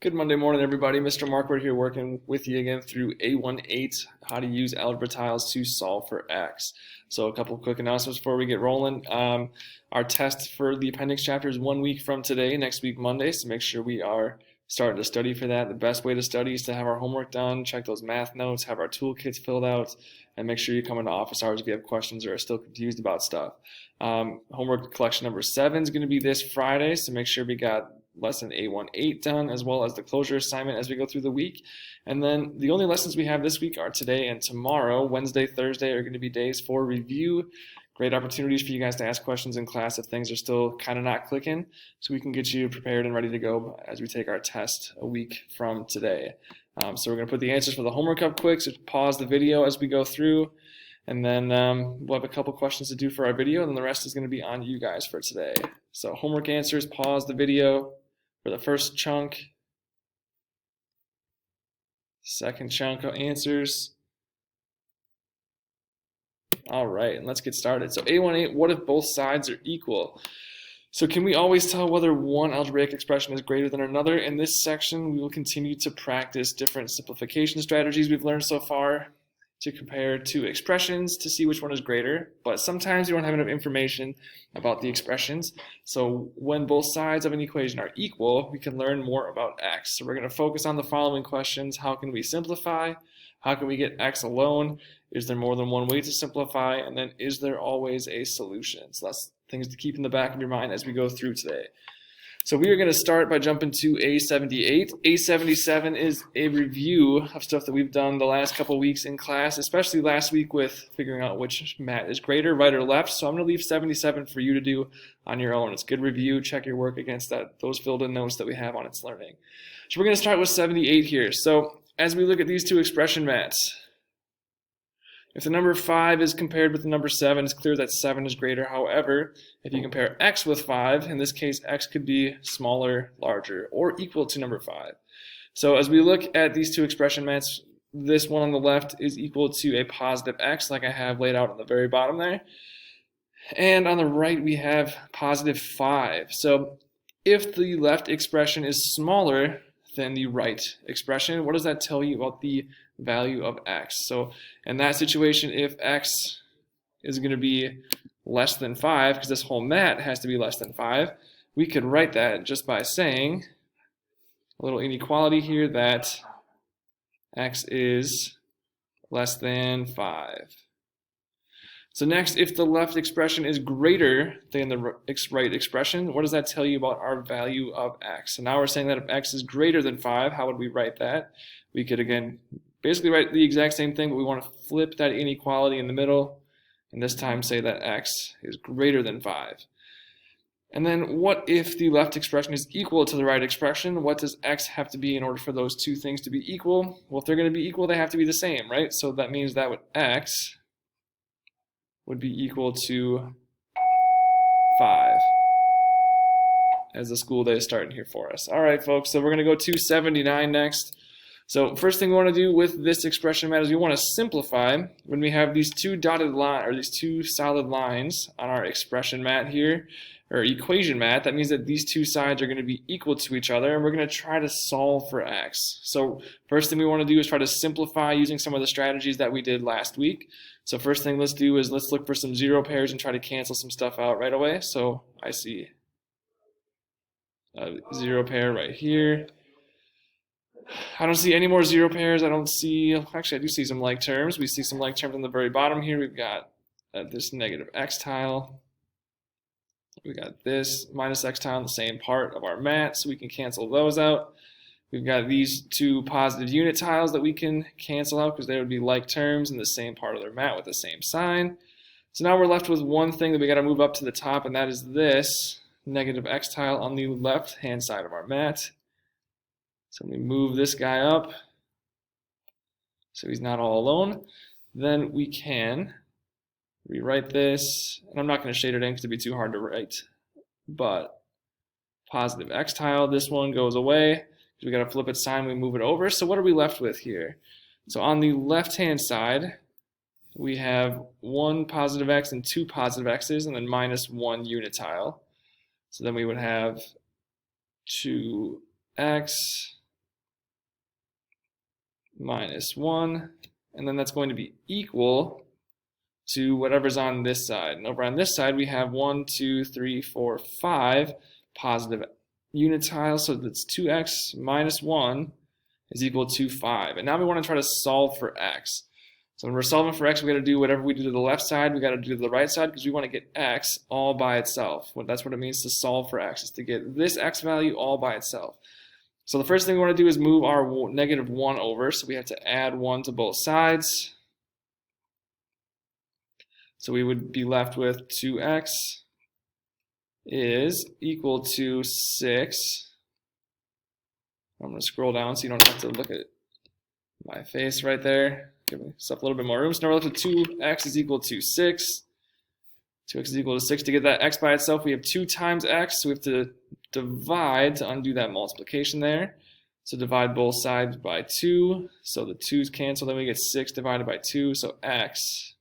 Good Monday morning, everybody. Mr. Markward here working with you again through A.1.8, how to use algebra tiles to solve for x. So a couple quick announcements before we get rolling. Our test for the appendix chapter is 1 week from today, next week Monday, so make sure we are starting to study for that. The best way to study is to have our homework done, check those math notes, have our toolkits filled out, and make sure you come into office hours if you have questions or are still confused about stuff. Homework collection number 7 is going to be this Friday, so make sure we got lesson A.1.8 done, as well as the closure assignment as we go through the week. And then the only lessons we have this week are today and tomorrow. Wednesday, Thursday are going to be days for review. Great opportunities for you guys to ask questions in class if things are still kind of not clicking, so we can get you prepared and ready to go as we take our test a week from today. So we're going to put the answers for the homework up quick, so pause the video as we go through, and then we'll have a couple questions to do for our video, and then the rest is going to be on you guys for today. So homework answers, pause the video for the first chunk. Second chunk of answers. All right, and let's get started. So A.1.8, what if both sides are equal? So can we always tell whether one algebraic expression is greater than another? In this section, we will continue to practice different simplification strategies we've learned so far to compare two expressions to see which one is greater, but sometimes you don't have enough information about the expressions. So when both sides of an equation are equal, we can learn more about x. So we're going to focus on the following questions. How can we simplify? How can we get x alone? Is there more than one way to simplify? And then is there always a solution? So that's things to keep in the back of your mind as we go through today. So we are going to start by jumping to A78. A77 is a review of stuff that we've done the last couple weeks in class, especially last week with figuring out which mat is greater, right or left. So I'm going to leave 77 for you to do on your own. It's good review. Check your work against those filled in notes that we have on its learning. So we're going to start with 78 here. So as we look at these two expression mats, if the number 5 is compared with the number 7, it's clear that 7 is greater. However, if you compare x with 5, in this case, x could be smaller, larger, or equal to number 5. So as we look at these two expression mats, this one on the left is equal to a positive x, like I have laid out on the very bottom there. And on the right, we have positive 5. So if the left expression is smaller than the right expression, what does that tell you about the value of x? So in that situation, if x is going to be less than 5, because this whole mat has to be less than 5, we could write that just by saying a little inequality here that x is less than 5. So next, if the left expression is greater than the right expression, what does that tell you about our value of x? So now we're saying that if x is greater than 5, how would we write that? We could, again, basically write the exact same thing, but we want to flip that inequality in the middle, and this time say that x is greater than 5. And then what if the left expression is equal to the right expression? What does x have to be in order for those two things to be equal? Well, if they're going to be equal, they have to be the same, right? So that means that x would be equal to 5 as the school day is starting here for us. All right, folks, so we're going to go to 79 next. So first thing we want to do with this expression mat is we want to simplify when we have these two dotted lines, or these two solid lines on our expression mat here, or equation mat. That means that these two sides are going to be equal to each other, and we're going to try to solve for x. So first thing we want to do is try to simplify using some of the strategies that we did last week. So first thing let's do is let's look for some zero pairs and try to cancel some stuff out right away. So I see a zero pair right here. I don't see any more zero pairs. I don't see, actually I do see some like terms. We see some like terms on the very bottom here. We've got this negative x tile. We got this minus x tile in the same part of our mat, so we can cancel those out. We've got these two positive unit tiles that we can cancel out because they would be like terms in the same part of their mat with the same sign. So now we're left with one thing that we got to move up to the top, and that is this negative x tile on the left hand side of our mat. So we move this guy up so he's not all alone. Then we can rewrite this, and I'm not going to shade it in because it'd be too hard to write, but positive x tile, this one goes away. We got to flip its sign, we move it over. So what are we left with here? So on the left hand side, we have one positive x and two positive x's, and then minus one unit tile. So then we would have 2x minus 1, and then that's going to be equal to whatever's on this side. And over on this side, we have 1, 2, 3, 4, 5 positive unit tiles, so that's 2x minus 1 is equal to 5. And now we want to try to solve for x. So when we're solving for x, we got to do whatever we do to the left side, we got to do to the right side, because we want to get x all by itself. That's what it means to solve for x, is to get this x value all by itself. So the first thing we want to do is move our negative 1 over, so we have to add 1 to both sides. So we would be left with 2x is equal to 6. I'm going to scroll down so you don't have to look at my face right there. Give myself a little bit more room. So now we're left with 2x is equal to 6. 2x is equal to 6. To get that x by itself, we have 2 times x, so we have to divide to undo that multiplication there. So divide both sides by 2. So the 2's cancel, then we get 6 divided by 2. So x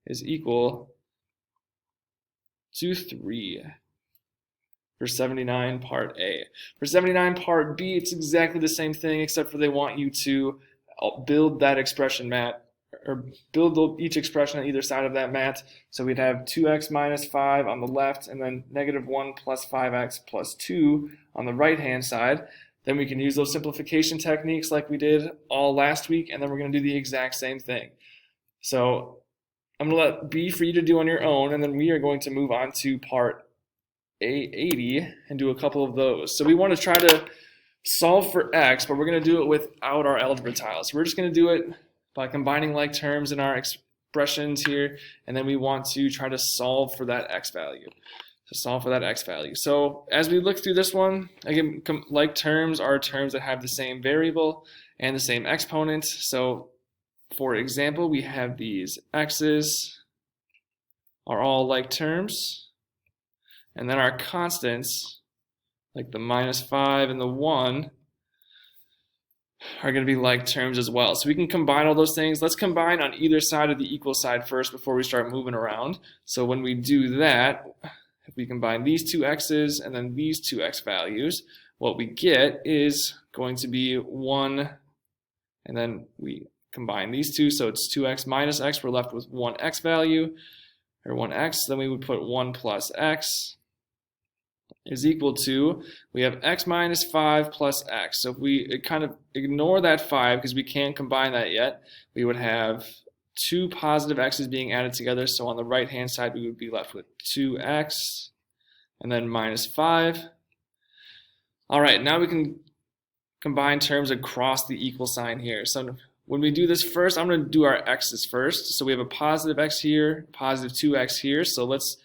is equal to 3 for 79 part A. For 79 part B, it's exactly the same thing, except for they want you to build that expression mat, or build each expression on either side of that mat. So we'd have 2x minus 5 on the left, and then negative 1 plus 5x plus 2 on the right hand side. Then we can use those simplification techniques like we did all last week, and then we're going to do the exact same thing. So I'm going to let B for you to do on your own, and then we are going to move on to part A80 and do a couple of those. So we want to try to solve for x, but we're going to do it without our algebra tiles. So we're just going to do it by combining like terms in our expressions here, and then we want to try to solve for that x value. So as we look through this one, again, like terms are terms that have the same variable and the same exponent. So for example, we have these x's are all like terms, and then our constants, like the minus 5 and the 1, are going to be like terms as well. So we can combine all those things. Let's combine on either side of the equal side first before we start moving around. So when we do that, if we combine these two x's and then these two x values, what we get is going to be 1, and then we combine these two, so it's 2x minus x. We're left with 1x value, or 1x. Then we would put 1 plus x is equal to, we have x minus 5 plus x. So if we kind of ignore that 5 because we can't combine that yet, we would have 2 positive x's being added together. So on the right hand side, we would be left with 2x and then minus 5. All right, now we can combine terms across the equal sign here. So when we do this first, I'm going to do our x's first. So we have a positive x here, positive 2x here. So let's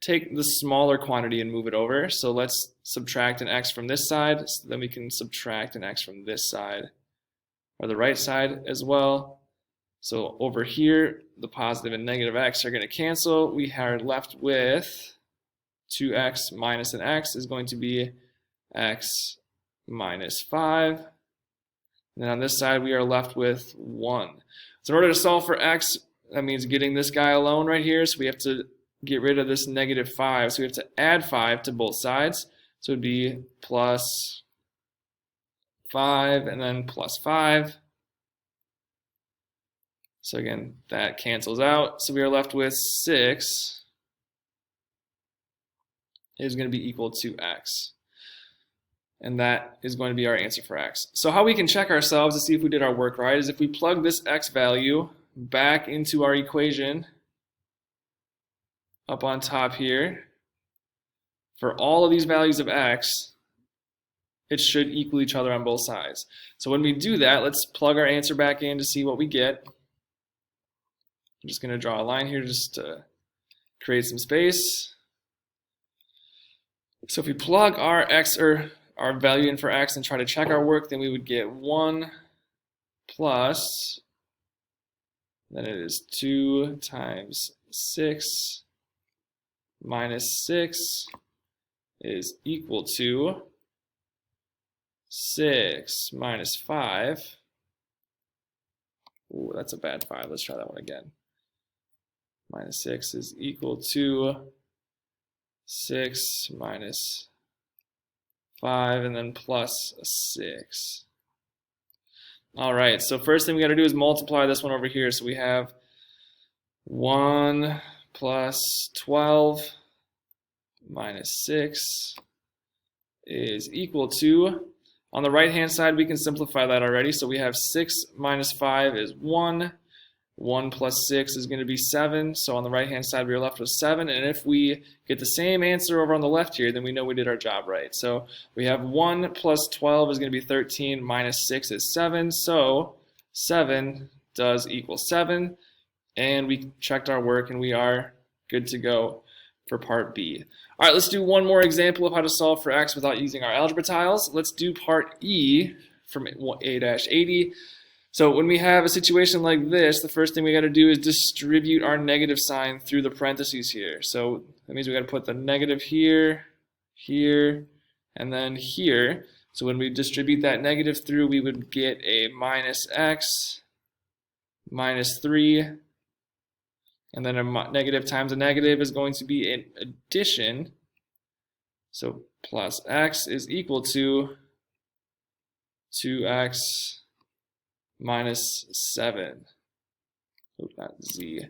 take the smaller quantity and move it over. So let's subtract an x from this side. So then we can subtract an x from this side, or the right side as well. So over here, the positive and negative x are going to cancel. We are left with 2x minus an x is going to be x minus 5. And then on this side, we are left with 1. So in order to solve for x, that means getting this guy alone right here. So we have to get rid of this negative 5. So we have to add 5 to both sides. So it would be plus 5 and then plus 5. So again, that cancels out. So we are left with 6 is going to be equal to x. And that is going to be our answer for x. So how we can check ourselves to see if we did our work right is if we plug this x value back into our equation up on top here, for all of these values of x, it should equal each other on both sides. So when we do that, let's plug our answer back in to see what we get. I'm just going to draw a line here just to create some space. So if we plug our x, or our value in for x, and try to check our work, then we would get 1 plus, then it is 2 times 6 minus 6 is equal to 6 minus 5. Ooh, that's a bad 5. Let's try that one again. Minus 6 is equal to 6 minus 5 and then plus 6. All right, so first thing we got to do is multiply this one over here. So we have 1 plus 12 minus 6 is equal to, on the right-hand side, we can simplify that already. So we have 6 minus 5 is 1. 1 plus 6 is going to be 7. So on the right-hand side, we're left with 7. And if we get the same answer over on the left here, then we know we did our job right. So we have 1 plus 12 is going to be 13, minus 6 is 7. So 7 does equal 7. And we checked our work, and we are good to go for part B. All right, let's do one more example of how to solve for x without using our algebra tiles. Let's do part E from A.80. So when we have a situation like this, the first thing we got to do is distribute our negative sign through the parentheses here. So that means we got to put the negative here, here, and then here. So when we distribute that negative through, we would get a minus x minus 3. And then a negative times a negative is going to be an addition. So plus x is equal to 2x minus 7. Oh, not z.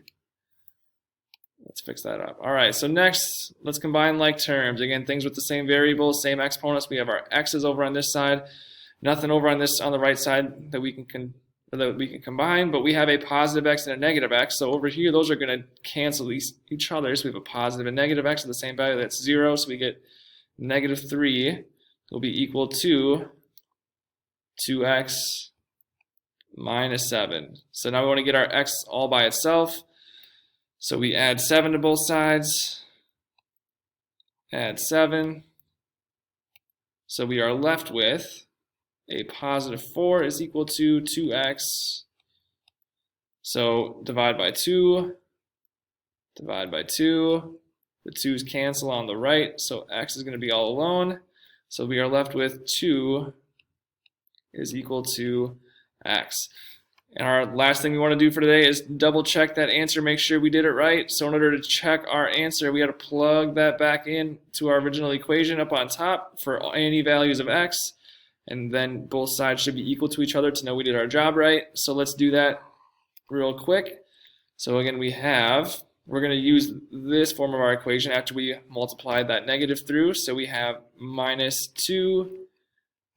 Let's fix that up. All right, so next, let's combine like terms. Again, things with the same variables, same exponents. We have our x's over on this side. Nothing over on the right side that we can combine, but we have a positive x and a negative x. So over here, those are going to cancel each other. So we have a positive and negative x with the same value. That's 0. So we get negative 3 will be equal to 2x minus 7. So now we want to get our x all by itself. So we add 7 to both sides. Add 7. So we are left with a positive 4 is equal to 2x. So divide by 2. Divide by 2. The 2's cancel on the right, so x is going to be all alone. So we are left with 2 is equal to x. And our last thing we want to do for today is double check that answer, make sure we did it right. So in order to check our answer, we got to plug that back in to our original equation up on top for any values of x. And then both sides should be equal to each other to know we did our job right. So let's do that real quick. So again, we're going to use this form of our equation after we multiply that negative through. So we have minus 2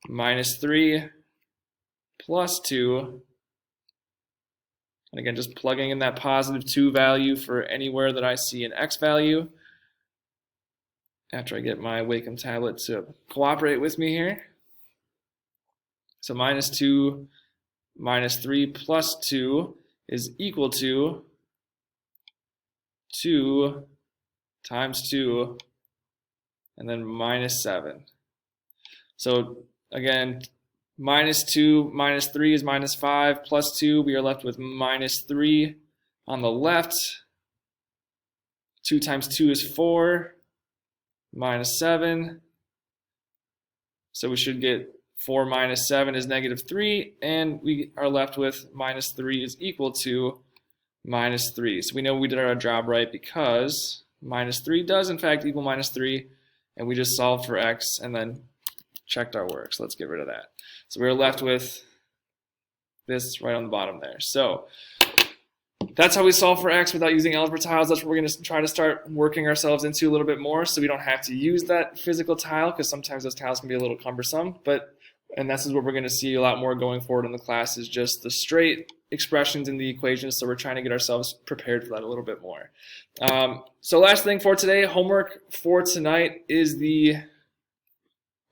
minus 3 plus 2. And again, just plugging in that positive 2 value for anywhere that I see an x value. After I get my Wacom tablet to cooperate with me here. So minus 2 minus 3 plus 2 is equal to 2 times 2 and then minus 7. So again, minus 2 minus 3 is minus 5 plus 2. We are left with minus 3 on the left. 2 times 2 is 4 minus 7. So we should get 4 minus 7 is negative 3, and we are left with minus 3 is equal to minus 3. So we know we did our job right because minus 3 does in fact equal minus 3, and we just solved for x and then checked our work. So let's get rid of that. So we're left with this right on the bottom there. So that's how we solve for x without using algebra tiles. That's what we're going to try to start working ourselves into a little bit more so we don't have to use that physical tile because sometimes those tiles can be a little cumbersome. And this is what we're going to see a lot more going forward in the class is just the straight expressions in the equations. So we're trying to get ourselves prepared for that a little bit more. So last thing for today, homework for tonight is I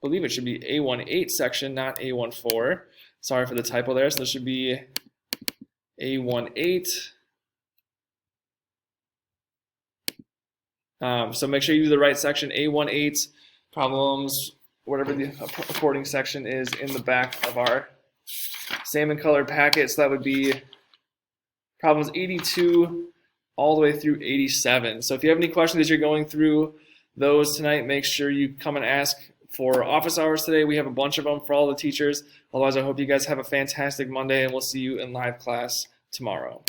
believe it should be A.1.8 section, not A.1.4. Sorry for the typo there. So this should be A.1.8. So make sure you do the right section, A.1.8 problems, whatever the according section is in the back of our salmon colored packet. So that would be problems 82 all the way through 87. So if you have any questions as you're going through those tonight, make sure you come and ask for office hours today. We have a bunch of them for all the teachers. Otherwise, I hope you guys have a fantastic Monday, and we'll see you in live class tomorrow.